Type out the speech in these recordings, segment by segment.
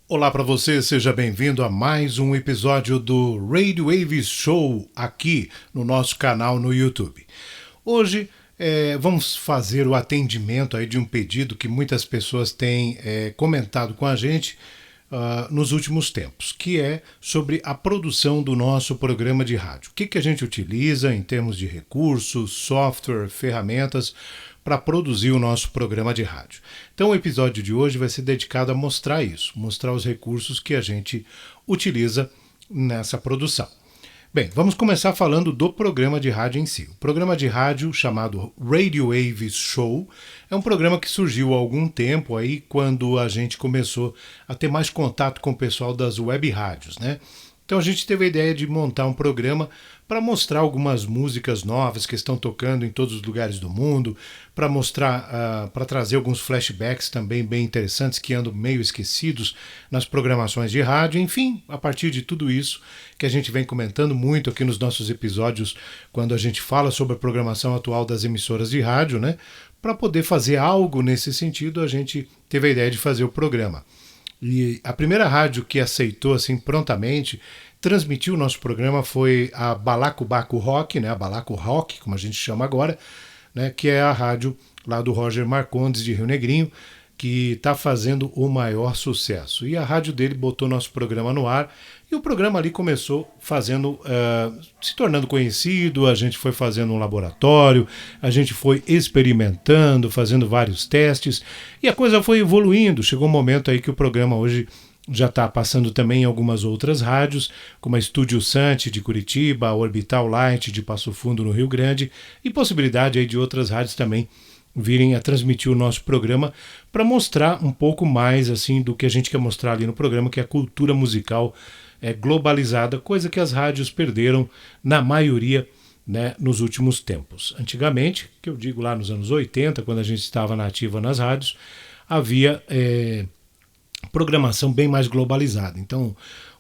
Olá para você, seja bem-vindo a mais um episódio do Radio Waves Show aqui no nosso canal no YouTube. Hoje vamos fazer o atendimento aí de um pedido que muitas pessoas têm comentado com a gente nos últimos tempos, que é sobre a produção do nosso programa de rádio. O que a gente utiliza em termos de recursos, software, ferramentas para produzir o nosso programa de rádio. Então o episódio de hoje vai ser dedicado a mostrar isso, mostrar os recursos que a gente utiliza nessa produção. Bem, vamos começar falando do programa de rádio em si. O programa de rádio chamado Radio Waves Show é um programa que surgiu há algum tempo aí quando a gente começou a ter mais contato com o pessoal das web rádios, né? Então a gente teve a ideia de montar um programa para mostrar algumas músicas novas que estão tocando em todos os lugares do mundo, para mostrar, para trazer alguns flashbacks também bem interessantes que andam meio esquecidos nas programações de rádio. Enfim, a partir de tudo isso que a gente vem comentando muito aqui nos nossos episódios, quando a gente fala sobre a programação atual das emissoras de rádio, né? Para poder fazer algo nesse sentido, a gente teve a ideia de fazer o programa. E a primeira rádio que aceitou assim prontamente transmitir o nosso programa foi a Balacobaco Rock, né, a Balaco Rock, como a gente chama agora, né, que é a rádio lá do Roger Marcondes de Rio Negrinho, que está fazendo o maior sucesso. E a rádio dele botou nosso programa no ar e o programa ali começou fazendo, se tornando conhecido, a gente foi fazendo um laboratório, a gente foi experimentando, fazendo vários testes e a coisa foi evoluindo. Chegou um momento aí que o programa hoje já está passando também em algumas outras rádios, como a Estúdio Sante de Curitiba, a Orbital Light de Passo Fundo no Rio Grande e possibilidade aí de outras rádios também virem a transmitir o nosso programa para mostrar um pouco mais assim do que a gente quer mostrar ali no programa, que é a cultura musical globalizada, coisa que as rádios perderam na maioria, né, nos últimos tempos. Antigamente, que eu digo lá nos anos 80, quando a gente estava na ativa nas rádios, havia programação bem mais globalizada. Então,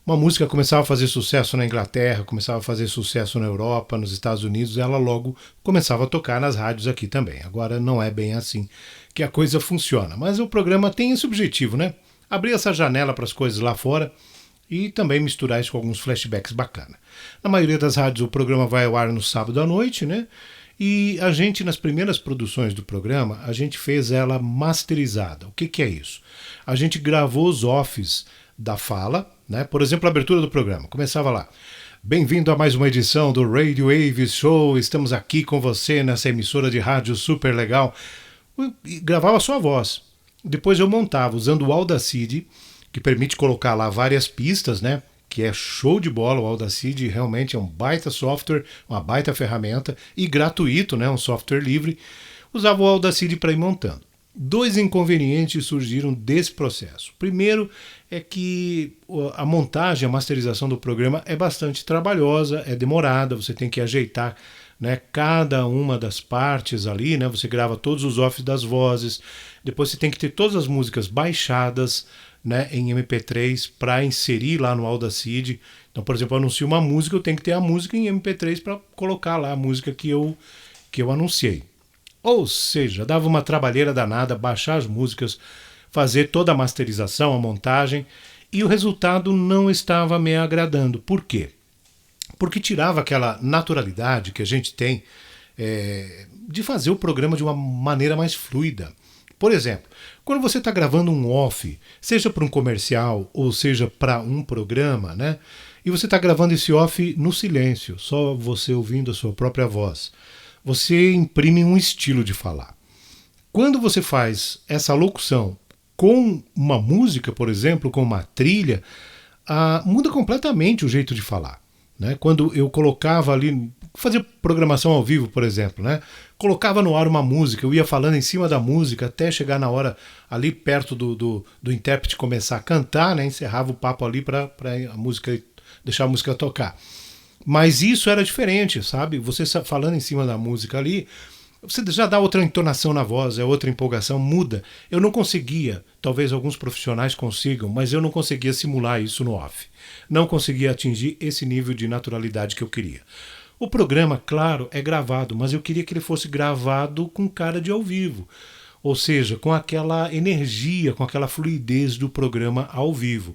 uma música começava a fazer sucesso na Inglaterra, começava a fazer sucesso na Europa, nos Estados Unidos, ela logo começava a tocar nas rádios aqui também. Agora não é bem assim que a coisa funciona, mas o programa tem esse objetivo, né? Abrir essa janela para as coisas lá fora e também misturar isso com alguns flashbacks bacanas. Na maioria das rádios o programa vai ao ar no sábado à noite, né? E a gente, nas primeiras produções do programa, a gente fez ela masterizada. O que é isso? A gente gravou os offs da fala, né? Por exemplo, a abertura do programa. Começava lá. Bem-vindo a mais uma edição do Radio Waves Show. Estamos aqui com você nessa emissora de rádio super legal. E gravava só a voz. Depois eu montava usando o Audacity, que permite colocar lá várias pistas, né? Que é show de bola. O Audacity realmente é um baita software, uma baita ferramenta e gratuito, né? Um software livre. Usava o Audacity para ir montando. Dois inconvenientes surgiram desse processo. Primeiro é que a montagem, a masterização do programa é bastante trabalhosa, é demorada, você tem que ajeitar, né, cada uma das partes ali, né, você grava todos os offs das vozes, depois você tem que ter todas as músicas baixadas, né, em MP3 para inserir lá no Audacity. Então, por exemplo, eu anuncio uma música, eu tenho que ter a música em MP3 para colocar lá a música que eu anunciei. Ou seja, dava uma trabalheira danada baixar as músicas, fazer toda a masterização, a montagem, e o resultado não estava me agradando. Por quê? Porque tirava aquela naturalidade que a gente tem de fazer o programa de uma maneira mais fluida. Por exemplo, quando você está gravando um off, seja para um comercial ou seja para um programa, né? E você está gravando esse off no silêncio, só você ouvindo a sua própria voz. Você imprime um estilo de falar. Quando você faz essa locução com uma música, por exemplo, com uma trilha, muda completamente o jeito de falar, né? Quando eu colocava ali, fazia programação ao vivo, por exemplo, né? Colocava no ar uma música, eu ia falando em cima da música até chegar na hora ali perto do intérprete começar a cantar, né? Encerrava o papo ali para a música, deixar a música tocar. Mas isso era diferente, sabe? Você falando em cima da música ali, Você já dá outra entonação na voz, é outra empolgação, muda. Eu não conseguia, talvez alguns profissionais consigam, mas eu não conseguia simular isso no off. Não conseguia atingir esse nível de naturalidade que eu queria. O programa, claro, é gravado, mas eu queria que ele fosse gravado com cara de ao vivo. Ou seja, com aquela energia, com aquela fluidez do programa ao vivo.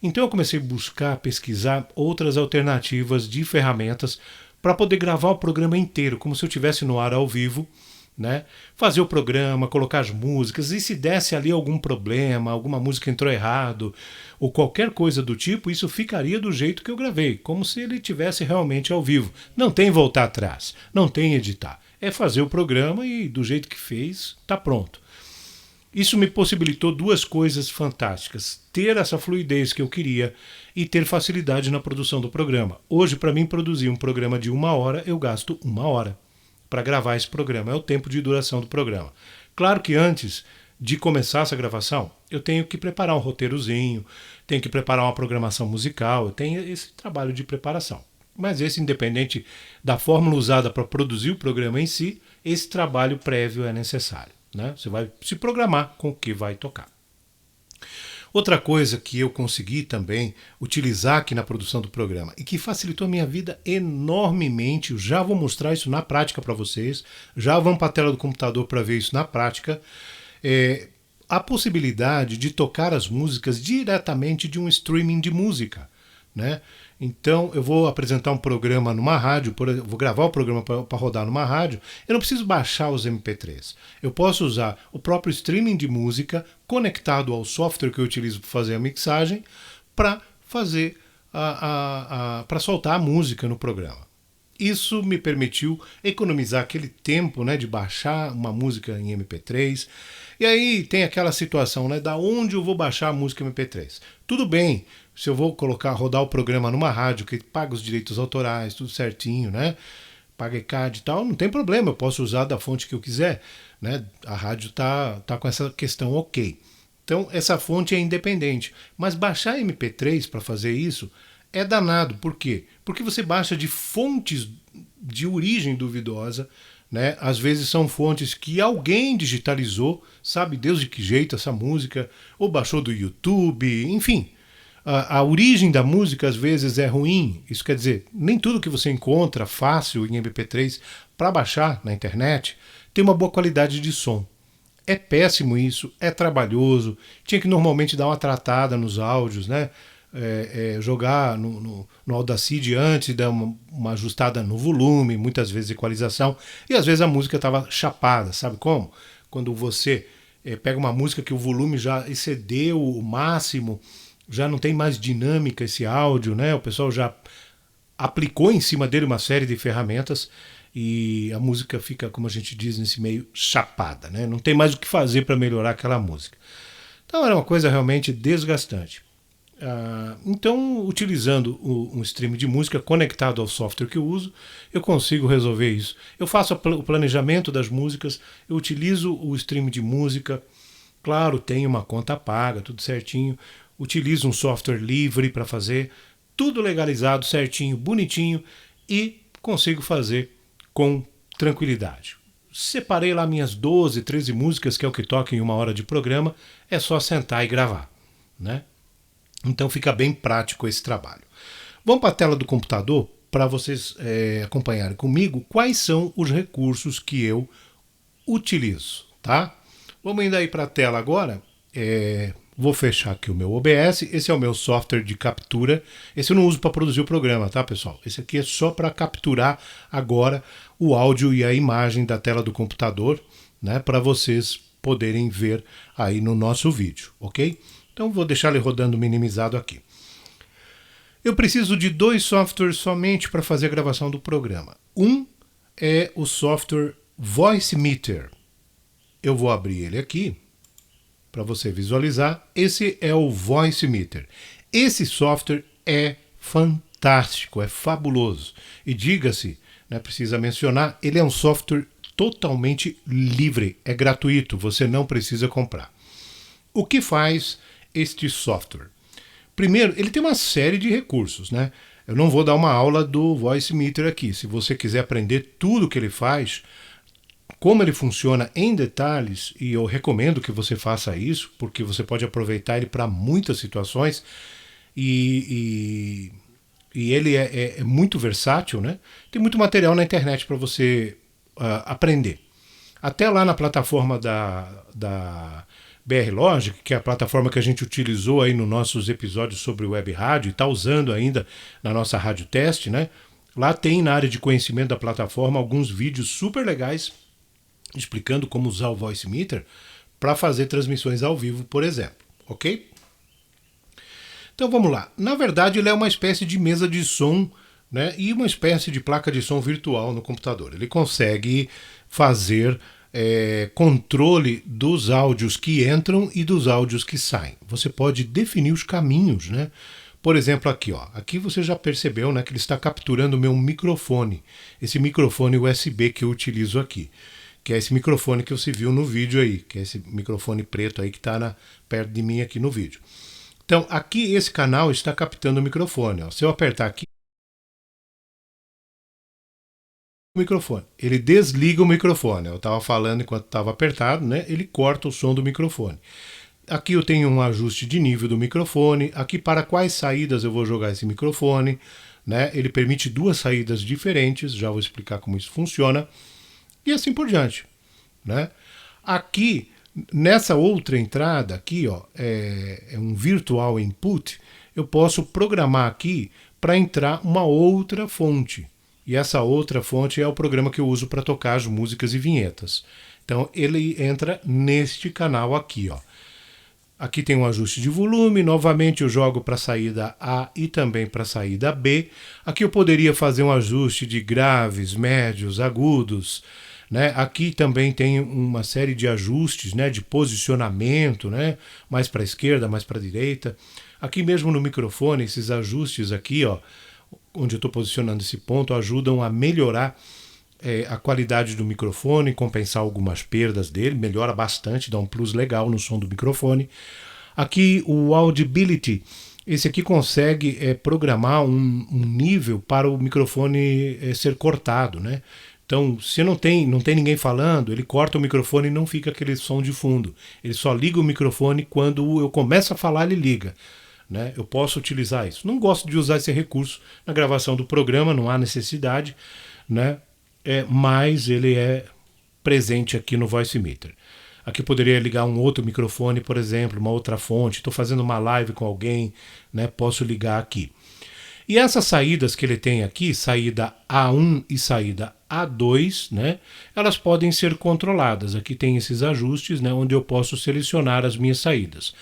Então eu comecei a buscar, pesquisar outras alternativas de ferramentas para poder gravar o programa inteiro, como se eu estivesse no ar ao vivo, né? Fazer o programa, colocar as músicas, e se desse ali algum problema, alguma música entrou errado, ou qualquer coisa do tipo, isso ficaria do jeito que eu gravei, como se ele tivesse realmente ao vivo. Não tem voltar atrás, não tem editar. É fazer o programa e do jeito que fez, está pronto. Isso me possibilitou duas coisas fantásticas. Ter essa fluidez que eu queria e ter facilidade na produção do programa. Hoje, para mim, produzir um programa de 1 hora, eu gasto 1 hora para gravar esse programa. É o tempo de duração do programa. Claro que antes de começar essa gravação, eu tenho que preparar um roteirozinho, tenho que preparar uma programação musical, eu tenho esse trabalho de preparação. Mas esse, independente da fórmula usada para produzir o programa em si, esse trabalho prévio é necessário. Né? Você vai se programar com o que vai tocar. Outra coisa que eu consegui também utilizar aqui na produção do programa e que facilitou a minha vida enormemente, eu já vou mostrar isso na prática para vocês, já vamos para a tela do computador para ver isso na prática, é a possibilidade de tocar as músicas diretamente de um streaming de música. Né? Então eu vou apresentar um programa numa rádio, vou gravar o programa para rodar numa rádio, eu não preciso baixar os MP3. Eu posso usar o próprio streaming de música conectado ao software que eu utilizo para fazer a mixagem para fazer para soltar a música no programa. Isso me permitiu economizar aquele tempo, né, de baixar uma música em MP3. E aí tem aquela situação, né, da onde eu vou baixar a música MP3. Tudo bem, se eu vou rodar o programa numa rádio que paga os direitos autorais, tudo certinho, né? Paga ECAD e tal, não tem problema, eu posso usar da fonte que eu quiser, né? A rádio tá com essa questão ok. Então essa fonte é independente. Mas baixar MP3 para fazer isso é danado. Por quê? Porque você baixa de fontes de origem duvidosa, né? Às vezes são fontes que alguém digitalizou, sabe Deus de que jeito essa música, ou baixou do YouTube, enfim. A origem da música às vezes é ruim, isso quer dizer, nem tudo que você encontra fácil em MP3 para baixar na internet tem uma boa qualidade de som. É péssimo isso, é trabalhoso, tinha que normalmente dar uma tratada nos áudios, né? Jogar no Audacity antes, dar uma ajustada no volume, muitas vezes equalização, e às vezes a música estava chapada, sabe como? Quando você pega uma música que o volume já excedeu o máximo, já não tem mais dinâmica esse áudio, né? O pessoal já aplicou em cima dele uma série de ferramentas e a música fica, como a gente diz nesse meio, chapada, né? Não tem mais o que fazer para melhorar aquela música. Então era uma coisa realmente desgastante. Então, utilizando um stream de música conectado ao software que eu uso, eu consigo resolver isso. Eu faço o planejamento das músicas, eu utilizo o stream de música, claro, tenho uma conta paga, tudo certinho, utilizo um software livre para fazer, tudo legalizado, certinho, bonitinho, e consigo fazer com tranquilidade. Separei lá minhas 12, 13 músicas, que é o que toca em 1 hora de programa, é só sentar e gravar, né? Então fica bem prático esse trabalho. Vamos para a tela do computador para vocês acompanharem comigo quais são os recursos que eu utilizo, tá? Vamos indo aí para a tela agora. Vou fechar aqui o meu OBS. Esse é o meu software de captura. Esse eu não uso para produzir o programa, tá, pessoal? Esse aqui é só para capturar agora o áudio e a imagem da tela do computador, né, para vocês poderem ver aí no nosso vídeo, ok? Então vou deixar ele rodando minimizado aqui. Eu preciso de 2 softwares somente para fazer a gravação do programa. Um é o software Voicemeeter. Eu vou abrir ele aqui para você visualizar. Esse é o Voicemeeter. Esse software é fantástico, é fabuloso. E diga-se, né, precisa mencionar, ele é um software totalmente livre, é gratuito, você não precisa comprar. O que faz este software? Primeiro, ele tem uma série de recursos, né? Eu não vou dar uma aula do Voicemeeter aqui. Se você quiser aprender tudo que ele faz, como ele funciona em detalhes, e eu recomendo que você faça isso, porque você pode aproveitar ele para muitas situações, e ele é muito versátil, né? Tem muito material na internet para você aprender. Até lá na plataforma da BR Logic, que é a plataforma que a gente utilizou aí nos nossos episódios sobre web rádio, e está usando ainda na nossa rádio teste, né? Lá tem, na área de conhecimento da plataforma, alguns vídeos super legais explicando como usar o Voicemeeter para fazer transmissões ao vivo, por exemplo, ok? Então vamos lá. Na verdade, ele é uma espécie de mesa de som, né, e uma espécie de placa de som virtual no computador. Ele consegue fazer controle dos áudios que entram e dos áudios que saem. Você pode definir os caminhos, né? Por exemplo, aqui, ó. Aqui você já percebeu, né, que ele está capturando o meu microfone. Esse microfone USB que eu utilizo aqui. Que é esse microfone que você viu no vídeo aí. Que é esse microfone preto aí que está perto de mim aqui no vídeo. Então, aqui esse canal está captando o microfone. Ó. Se eu apertar aqui, o microfone. Ele desliga o microfone. Eu estava falando enquanto estava apertado, né? Ele corta o som do microfone. Aqui eu tenho um ajuste de nível do microfone. Aqui para quais saídas eu vou jogar esse microfone, né? Ele permite 2 saídas diferentes. Já vou explicar como isso funciona. E assim por diante, né? Aqui, nessa outra entrada aqui, ó, é um virtual input. Eu posso programar aqui para entrar uma outra fonte. E essa outra fonte é o programa que eu uso para tocar as músicas e vinhetas. Então ele entra neste canal aqui, ó. Aqui tem um ajuste de volume, novamente eu jogo para a saída A e também para a saída B. Aqui eu poderia fazer um ajuste de graves, médios, agudos, né? Aqui também tem uma série de ajustes, né, de posicionamento, né, mais para a esquerda, mais para a direita. Aqui mesmo no microfone, esses ajustes aqui, ó, onde eu estou posicionando esse ponto, ajudam a melhorar a qualidade do microfone, compensar algumas perdas dele, melhora bastante, dá um plus legal no som do microfone. Aqui o Audibility, esse aqui consegue programar um nível para o microfone ser cortado, né? Então, se não tem ninguém falando, ele corta o microfone e não fica aquele som de fundo. Ele só liga o microfone quando eu começo a falar, ele liga. Né? Eu posso utilizar isso. Não gosto de usar esse recurso na gravação do programa, não há necessidade, né? Mas ele é presente aqui no Voicemeeter. Aqui eu poderia ligar um outro microfone, por exemplo, uma outra fonte. Estou fazendo uma live com alguém, né? Posso ligar aqui. E essas saídas que ele tem aqui, saída A1 e saída A2, né, elas podem ser controladas. Aqui tem esses ajustes, né, onde eu posso selecionar as minhas saídas.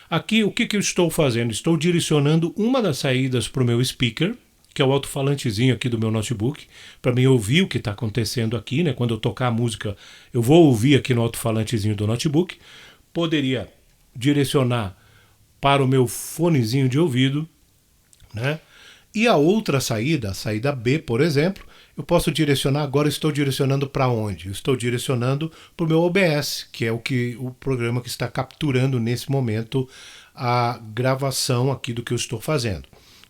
Aqui o que eu estou fazendo? Estou direcionando uma das saídas para o meu speaker, que é o alto-falantezinho aqui do meu notebook, para mim ouvir o que está acontecendo aqui, né? Quando eu tocar a música, eu vou ouvir aqui no alto-falantezinho do notebook. Poderia direcionar para o meu fonezinho de ouvido, né? E a outra saída, a saída B, por exemplo, eu posso direcionar, agora estou direcionando para onde? Eu estou direcionando para o meu OBS, que é o programa que está capturando nesse momento a gravação aqui do que eu estou fazendo.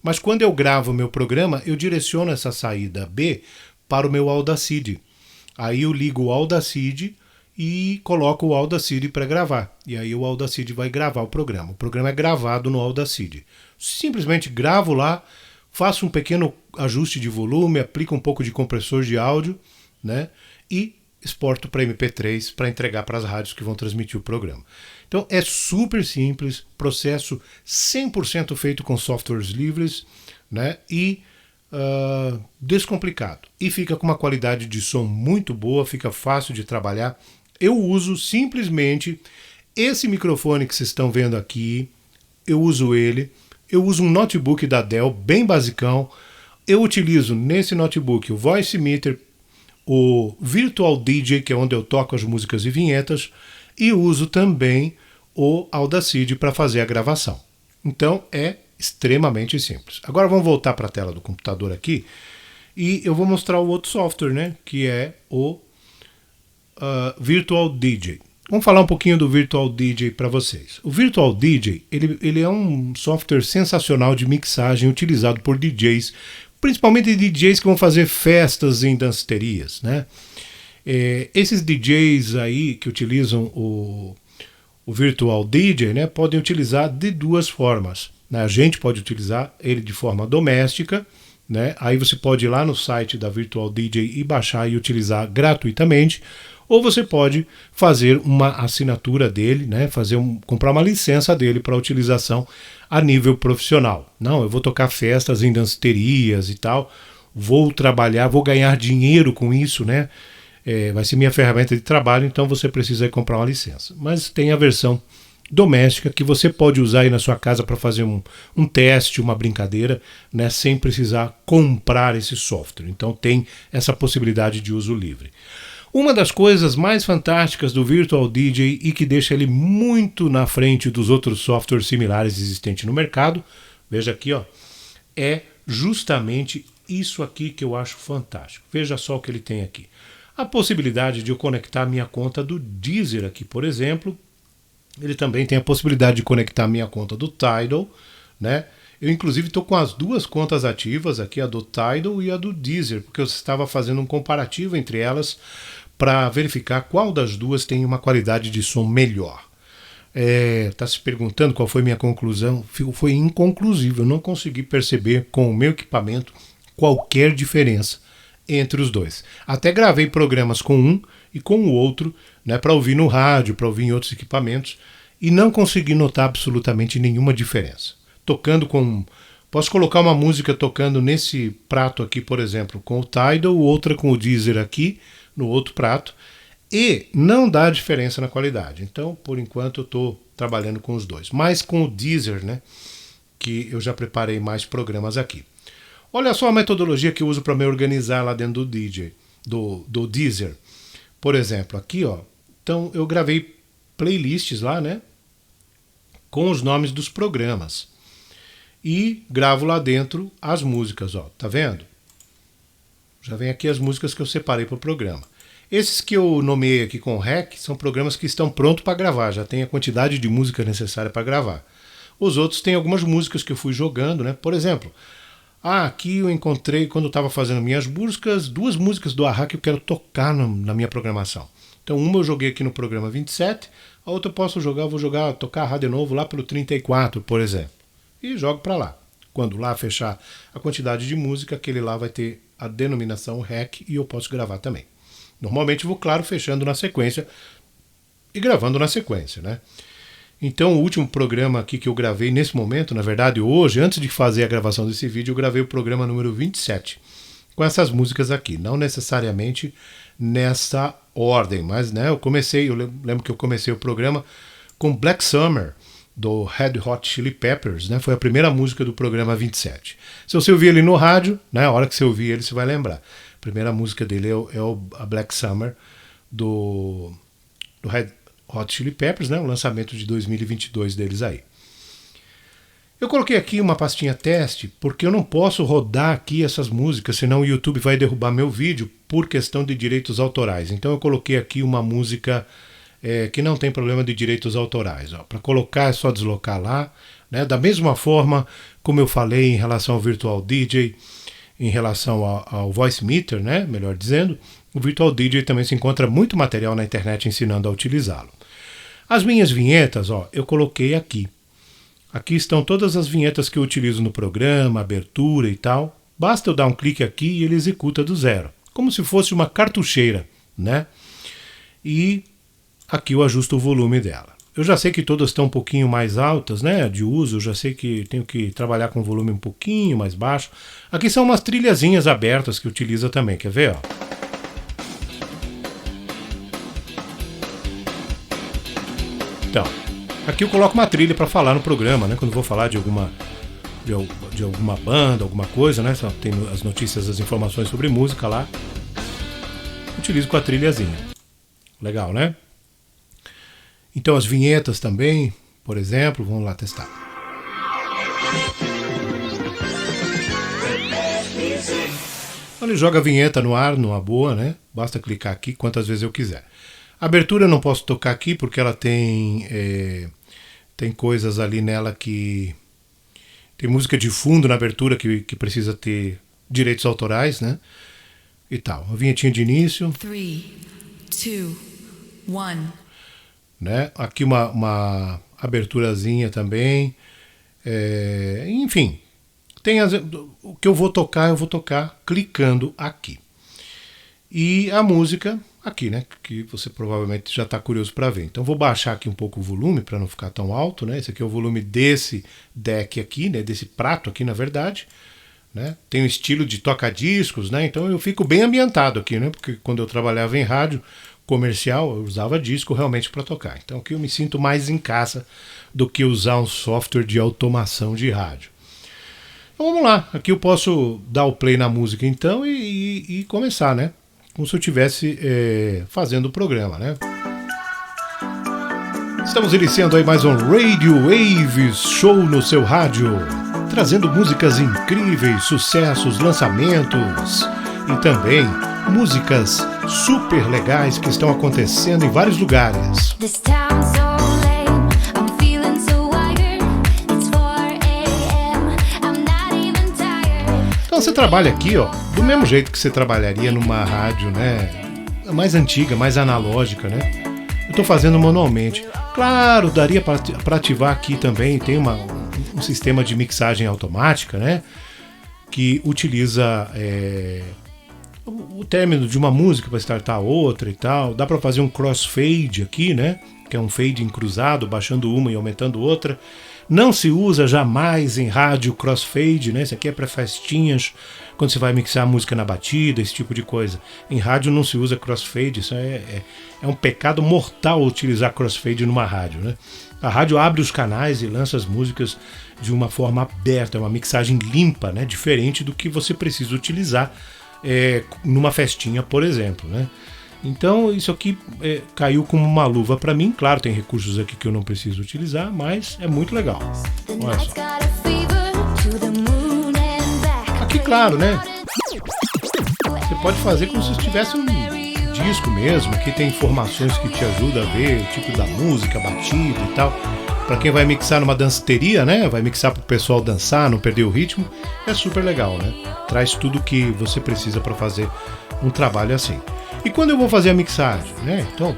Mas quando eu gravo o meu programa, eu direciono essa saída B para o meu Audacity. Aí eu ligo o Audacity e coloco o Audacity para gravar. E aí o Audacity vai gravar o programa. O programa é gravado no Audacity. Simplesmente gravo lá, faço um pequeno ajuste de volume, aplico um pouco de compressor de áudio, né? E exporto para MP3 para entregar para as rádios que vão transmitir o programa. Então é super simples, processo 100% feito com softwares livres, né? E descomplicado. E fica com uma qualidade de som muito boa, fica fácil de trabalhar. Eu uso simplesmente esse microfone que vocês estão vendo aqui, eu uso ele. Eu uso um notebook da Dell, bem basicão. Eu utilizo nesse notebook o Voicemeeter, o Virtual DJ, que é onde eu toco as músicas e vinhetas, e uso também o Audacity para fazer a gravação. Então é extremamente simples. Agora vamos voltar para a tela do computador aqui e eu vou mostrar o outro software, né, que é o Virtual DJ. Vamos falar um pouquinho do Virtual DJ para vocês. O Virtual DJ ele é um software sensacional de mixagem utilizado por DJs, principalmente DJs que vão fazer festas em danceterias, né? Esses DJs aí que utilizam o Virtual DJ, né, podem utilizar de duas formas. Né? A gente pode utilizar ele de forma doméstica, né? Aí você pode ir lá no site da Virtual DJ e baixar e utilizar gratuitamente, ou você pode fazer uma assinatura dele, né? Comprar uma licença dele para utilização a nível profissional. Não, eu vou tocar festas em danceterias e tal, vou trabalhar, vou ganhar dinheiro com isso, né? Vai ser minha ferramenta de trabalho, então você precisa comprar uma licença. Mas tem a versão doméstica que você pode usar aí na sua casa para fazer um teste, uma brincadeira, né, sem precisar comprar esse software. Então tem essa possibilidade de uso livre. Uma das coisas mais fantásticas do Virtual DJ e que deixa ele muito na frente dos outros softwares similares existentes no mercado, veja aqui, ó, é justamente isso aqui que eu acho fantástico. Veja só o que ele tem aqui. A possibilidade de eu conectar minha conta do Deezer aqui, por exemplo. Ele também tem a possibilidade de conectar a minha conta do Tidal, né? Eu inclusive estou com as duas contas ativas aqui, a do Tidal e a do Deezer, porque eu estava fazendo um comparativo entre elas para verificar qual das duas tem uma qualidade de som melhor. Está se perguntando qual foi minha conclusão? Foi inconclusivo, eu não consegui perceber com o meu equipamento qualquer diferença entre os dois. Até gravei programas com um e com o outro, né, para ouvir no rádio, para ouvir em outros equipamentos, e não consegui notar absolutamente nenhuma diferença. Posso colocar uma música tocando nesse prato aqui, por exemplo, com o Tidal, outra com o Deezer aqui, no outro prato, e não dá diferença na qualidade. Então, por enquanto, eu estou trabalhando com os dois. Mas com o Deezer, né, que eu já preparei mais programas aqui. Olha só a metodologia que eu uso para me organizar lá dentro do Deezer. Por exemplo, aqui, ó, então eu gravei playlists lá, né, com os nomes dos programas. E gravo lá dentro as músicas, ó, tá vendo? Já vem aqui as músicas que eu separei para o programa. Esses que eu nomeei aqui com o REC são programas que estão prontos para gravar, já tem a quantidade de música necessária para gravar. Os outros têm algumas músicas que eu fui jogando, né? Por exemplo, aqui eu encontrei, quando eu estava fazendo minhas buscas, duas músicas do A-Ha que eu quero tocar na minha programação. Então uma eu joguei aqui no programa 27, a outra eu vou tocar A-Ha de novo lá pelo 34, por exemplo. E jogo para lá. Quando lá fechar a quantidade de música, aquele lá vai ter a denominação REC e eu posso gravar também. Normalmente vou, claro, fechando na sequência e gravando na sequência, né? Então o último programa aqui que eu gravei nesse momento, na verdade hoje, antes de fazer a gravação desse vídeo, eu gravei o programa número 27, com essas músicas aqui, não necessariamente nessa ordem, mas né, eu lembro que eu comecei o programa com Black Summer, do Red Hot Chili Peppers, né? Foi a primeira música do programa 27. Se você ouvir ele no rádio, né, a hora que você ouvir ele, você vai lembrar. A primeira música dele a Black Summer, do Red Hot Chili Peppers, né, o lançamento de 2022 deles aí. Eu coloquei aqui uma pastinha teste, porque eu não posso rodar aqui essas músicas, senão o YouTube vai derrubar meu vídeo por questão de direitos autorais. Então eu coloquei aqui uma música que não tem problema de direitos autorais. Para colocar é só deslocar lá, né? Da mesma forma como eu falei em relação ao Virtual DJ, em relação ao Voice Meter, né? Melhor dizendo, o Virtual DJ também se encontra muito material na internet ensinando a utilizá-lo. As minhas vinhetas, eu coloquei aqui. Aqui estão todas as vinhetas que eu utilizo no programa, abertura e tal. Basta eu dar um clique aqui e ele executa do zero, como se fosse uma cartucheira, né? E aqui eu ajusto o volume dela. Eu já sei que todas estão um pouquinho mais altas, né, de uso, eu já sei que tenho que trabalhar com o volume um pouquinho mais baixo. Aqui são umas trilhazinhas abertas que utiliza também, quer ver, ó? Então, aqui eu coloco uma trilha para falar no programa, né, quando eu vou falar de alguma banda, alguma coisa, né, tem as notícias, as informações sobre música lá. Utilizo com a trilhazinha. Legal, né? Então as vinhetas também, por exemplo, vamos lá testar. Ele joga a vinheta no ar, numa boa, né? Basta clicar aqui quantas vezes eu quiser. A abertura eu não posso tocar aqui porque ela tem coisas ali nela que... Tem música de fundo na abertura que precisa ter direitos autorais, né? E tal. A vinhetinha de início. 3, 2, 1. Né? Aqui uma aberturazinha também. Enfim, o que eu vou tocar clicando aqui. E a música aqui, né? Que você provavelmente já está curioso para ver. Então vou baixar aqui um pouco o volume para não ficar tão alto, né? Esse aqui é o volume desse deck aqui, né? Desse prato aqui, na verdade. Né? Tem um estilo de toca-discos, né? Então eu fico bem ambientado aqui, né? Porque quando eu trabalhava em rádio comercial, eu usava disco realmente para tocar. Então aqui eu me sinto mais em casa do que usar um software de automação de rádio. Então vamos lá, aqui eu posso dar o play na música então e começar, né? Como se eu estivesse fazendo o programa, né? Estamos iniciando aí mais um Radio Waves Show no seu rádio, trazendo músicas incríveis, sucessos, lançamentos e também músicas super legais que estão acontecendo em vários lugares. Então você trabalha aqui, ó, do mesmo jeito que você trabalharia numa rádio, né, mais antiga, mais analógica, né? Eu estou fazendo manualmente. Claro, daria para ativar aqui também, tem um sistema de mixagem automática, né, que utiliza o término de uma música para startar outra e tal. Dá para fazer um crossfade aqui, né, que é um fade em cruzado, baixando uma e aumentando outra. Não se usa jamais em rádio crossfade, né? Isso aqui é para festinhas, quando você vai mixar a música na batida, esse tipo de coisa. Em rádio não se usa crossfade, isso é um pecado mortal utilizar crossfade numa rádio, né? A rádio abre os canais e lança as músicas de uma forma aberta, é uma mixagem limpa, né? Diferente do que você precisa utilizar numa festinha, por exemplo, né? Então isso aqui caiu como uma luva para mim. Claro, tem recursos aqui que eu não preciso utilizar, mas é muito legal. Olha só. Aqui, claro, né? Você pode fazer como se tivesse um disco mesmo. Aqui tem informações que te ajudam a ver o tipo da música, batida e tal. Para quem vai mixar numa danceteria, né? Vai mixar para o pessoal dançar, não perder o ritmo. É super legal, né? Traz tudo que você precisa para fazer um trabalho assim. E quando eu vou fazer a mixagem, né? Então,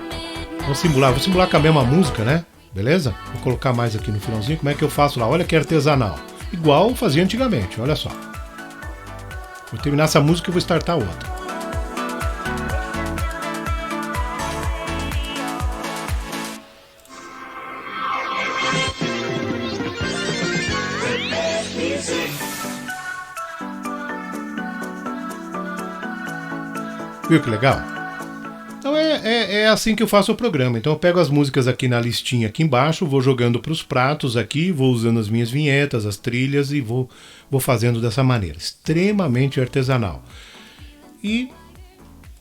vou simular com a mesma música, né? Beleza? Vou colocar mais aqui no finalzinho. Como é que eu faço lá? Olha que artesanal. Igual eu fazia antigamente, olha só. Vou terminar essa música e vou startar outra. Viu que legal? Então é assim que eu faço o programa. Então eu pego as músicas aqui na listinha aqui embaixo, vou jogando para os pratos aqui, vou usando as minhas vinhetas, as trilhas e vou fazendo dessa maneira. Extremamente artesanal. E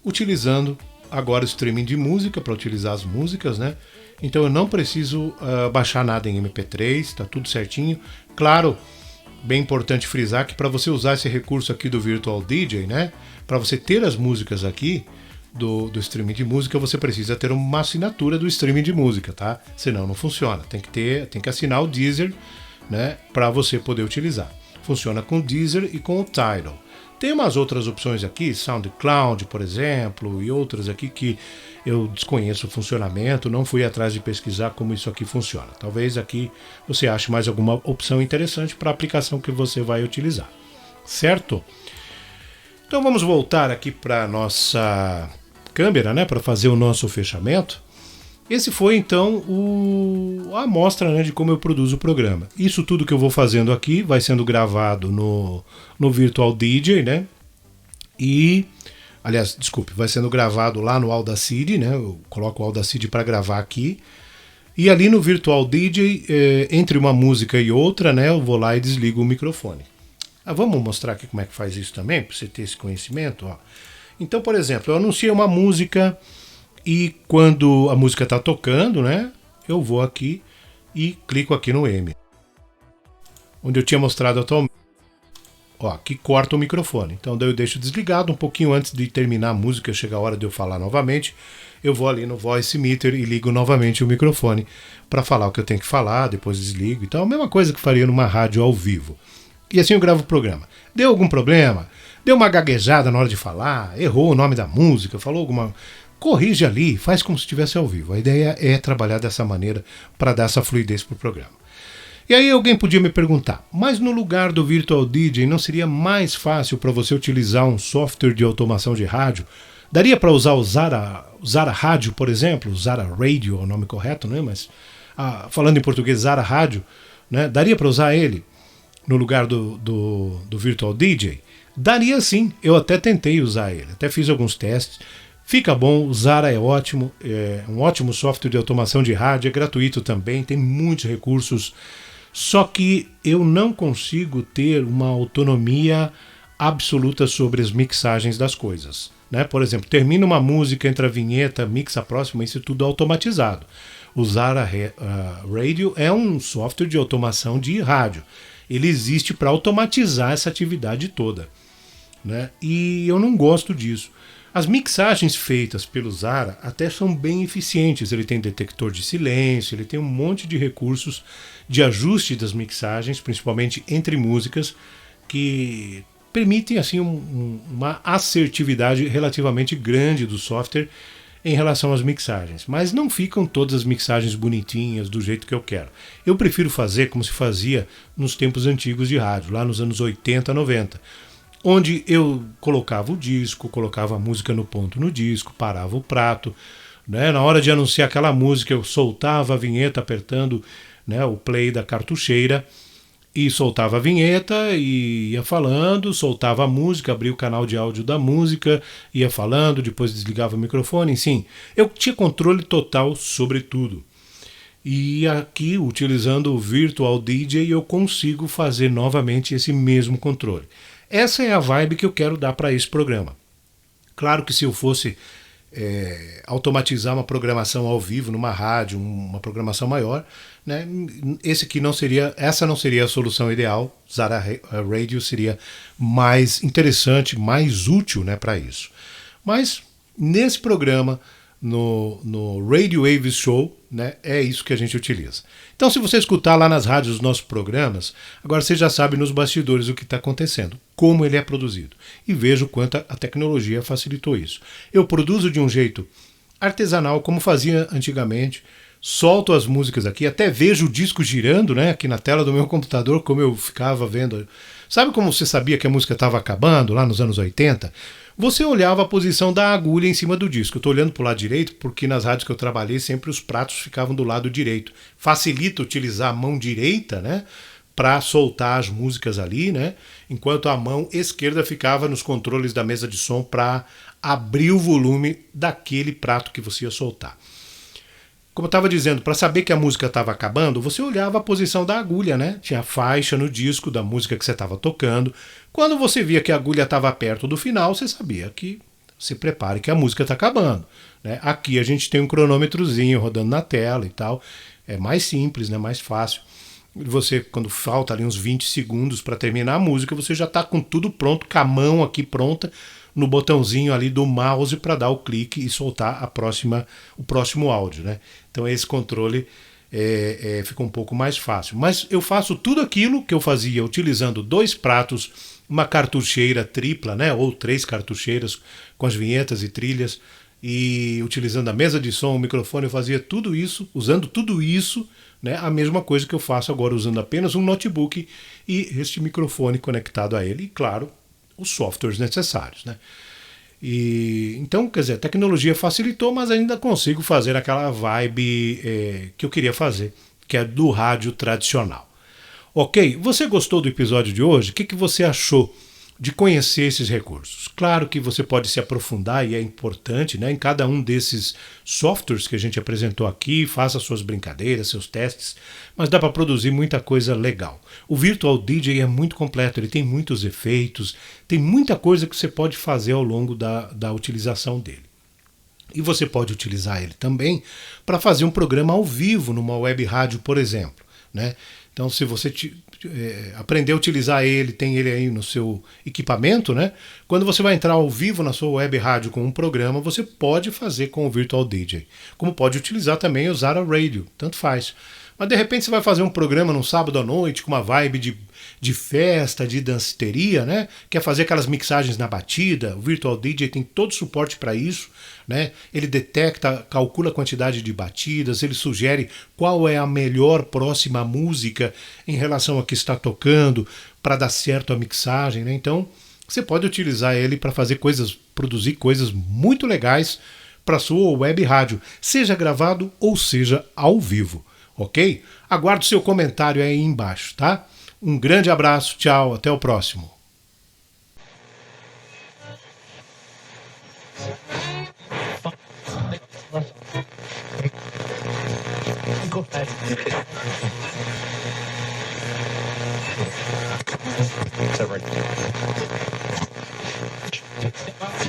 utilizando agora o streaming de música para utilizar as músicas, né? Então eu não preciso baixar nada em MP3, está tudo certinho. Claro, bem importante frisar que para você usar esse recurso aqui do Virtual DJ, né? Para você ter as músicas aqui do streaming de música, você precisa ter uma assinatura do streaming de música, tá? Senão não funciona. Tem que assinar o Deezer, né? Para você poder utilizar. Funciona com o Deezer e com o Tidal. Tem umas outras opções aqui, SoundCloud, por exemplo, e outras aqui que eu desconheço o funcionamento, não fui atrás de pesquisar como isso aqui funciona. Talvez aqui você ache mais alguma opção interessante para a aplicação que você vai utilizar. Certo? Então vamos voltar aqui para a nossa câmera, né, para fazer o nosso fechamento. Esse foi então a amostra, né, de como eu produzo o programa. Isso tudo que eu vou fazendo aqui vai sendo gravado no Virtual DJ, né? Vai sendo gravado lá no Audacity, né? Eu coloco o Audacity para gravar aqui. E ali no Virtual DJ, entre uma música e outra, né, eu vou lá e desligo o microfone. Vamos mostrar aqui como é que faz isso também, para você ter esse conhecimento. Ó. Então, por exemplo, eu anunciei uma música e quando a música está tocando, né, eu vou aqui e clico aqui no M. Onde eu tinha mostrado atualmente. Ó, aqui corta o microfone. Então daí eu deixo desligado um pouquinho antes de terminar a música, chega a hora de eu falar novamente. Eu vou ali no Voice Meter e ligo novamente o microfone para falar o que eu tenho que falar, depois desligo. Então é a mesma coisa que faria numa rádio ao vivo. E assim eu gravo o programa. Deu algum problema? Deu uma gaguejada na hora de falar? Errou o nome da música? Falou alguma... corrige ali, faz como se estivesse ao vivo. A ideia é trabalhar dessa maneira para dar essa fluidez para o programa. E aí alguém podia me perguntar, mas no lugar do Virtual DJ não seria mais fácil para você utilizar um software de automação de rádio? Daria para usar o Zara Rádio, por exemplo? Zara Radio é o nome correto, né? Mas falando em português, Zara Rádio, né? Daria para usar ele no lugar do Virtual DJ? Daria sim, eu até tentei usar ele, até fiz alguns testes. Fica bom, o Zara é ótimo, é um ótimo software de automação de rádio, é gratuito também, tem muitos recursos. Só que eu não consigo ter uma autonomia absoluta sobre as mixagens das coisas, né? Por exemplo, termina uma música, entra a vinheta, mixa a próxima, isso é tudo automatizado. O Zara Radio é um software de automação de rádio. Ele existe para automatizar essa atividade toda, né? E eu não gosto disso. As mixagens feitas pelo Zara até são bem eficientes. Ele tem detector de silêncio, ele tem um monte de recursos de ajuste das mixagens, principalmente entre músicas, que permitem assim uma assertividade relativamente grande do software em relação às mixagens. Mas não ficam todas as mixagens bonitinhas do jeito que eu quero. Eu prefiro fazer como se fazia nos tempos antigos de rádio, lá nos anos 80, 90. Onde eu colocava o disco, colocava a música no ponto no disco, parava o prato, né? Na hora de anunciar aquela música eu soltava a vinheta apertando, né, o play da cartucheira e soltava a vinheta e ia falando, soltava a música, abria o canal de áudio da música, ia falando, depois desligava o microfone, enfim. Eu tinha controle total sobre tudo. E aqui, utilizando o Virtual DJ, eu consigo fazer novamente esse mesmo controle. Essa é a vibe que eu quero dar para esse programa. Claro que se eu fosse automatizar uma programação ao vivo numa rádio, uma programação maior, né, essa não seria a solução ideal. Zara Radio seria mais interessante, mais útil, né, para isso. Mas nesse programa, no Radio Waves Show, né, é isso que a gente utiliza. Então, se você escutar lá nas rádios os nossos programas, agora você já sabe nos bastidores o que está acontecendo, como ele é produzido. E veja o quanto a tecnologia facilitou isso. Eu produzo de um jeito artesanal, como fazia antigamente, solto as músicas aqui, até vejo o disco girando, né, aqui na tela do meu computador, como eu ficava vendo. Sabe como você sabia que a música estava acabando lá nos anos 80? Você olhava a posição da agulha em cima do disco. Eu estou olhando para o lado direito porque nas rádios que eu trabalhei sempre os pratos ficavam do lado direito. Facilita utilizar a mão direita, né, para soltar as músicas ali, né, enquanto a mão esquerda ficava nos controles da mesa de som para abrir o volume daquele prato que você ia soltar. Como eu estava dizendo, para saber que a música estava acabando, você olhava a posição da agulha, né? Tinha a faixa no disco da música que você estava tocando. Quando você via que a agulha estava perto do final, você sabia que se prepare que a música está acabando, né? Aqui a gente tem um cronômetrozinho rodando na tela e tal. É mais simples, né? Mais fácil. Você, quando falta ali uns 20 segundos para terminar a música, você já está com tudo pronto, com a mão aqui pronta, no botãozinho ali do mouse para dar o clique e soltar o próximo áudio, né? Então esse controle fica um pouco mais fácil. Mas eu faço tudo aquilo que eu fazia utilizando 2 pratos, uma cartucheira tripla, né? Ou 3 cartucheiras com as vinhetas e trilhas, e utilizando a mesa de som, o microfone, eu fazia tudo isso, usando tudo isso, né? A mesma coisa que eu faço agora usando apenas um notebook e este microfone conectado a ele, e claro, os softwares necessários, né? E então, quer dizer, a tecnologia facilitou, mas ainda consigo fazer aquela vibe que eu queria fazer, que é do rádio tradicional. Ok? Você gostou do episódio de hoje? O que você achou de conhecer esses recursos? Claro que você pode se aprofundar, e é importante, né, em cada um desses softwares que a gente apresentou aqui, faça suas brincadeiras, seus testes, mas dá para produzir muita coisa legal. O Virtual DJ é muito completo, ele tem muitos efeitos, tem muita coisa que você pode fazer ao longo da utilização dele. E você pode utilizar ele também para fazer um programa ao vivo numa web rádio, por exemplo, né? Então, se você aprender a utilizar ele, tem ele aí no seu equipamento, né? Quando você vai entrar ao vivo na sua web rádio com um programa, você pode fazer com o Virtual DJ. Como pode utilizar também o Zara Radio, tanto faz. Mas de repente você vai fazer um programa num sábado à noite com uma vibe de festa, de danceteria, né? Quer fazer aquelas mixagens na batida, o Virtual DJ tem todo suporte para isso, né? Ele detecta, calcula a quantidade de batidas, ele sugere qual é a melhor próxima música em relação a que está tocando para dar certo a mixagem, né? Então, você pode utilizar ele para fazer coisas, produzir coisas muito legais para sua web rádio, seja gravado ou seja ao vivo, ok? Aguardo seu comentário aí embaixo, tá? Um grande abraço, tchau, até o próximo.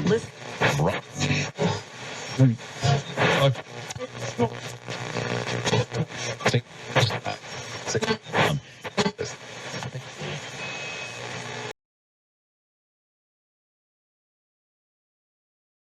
Listen.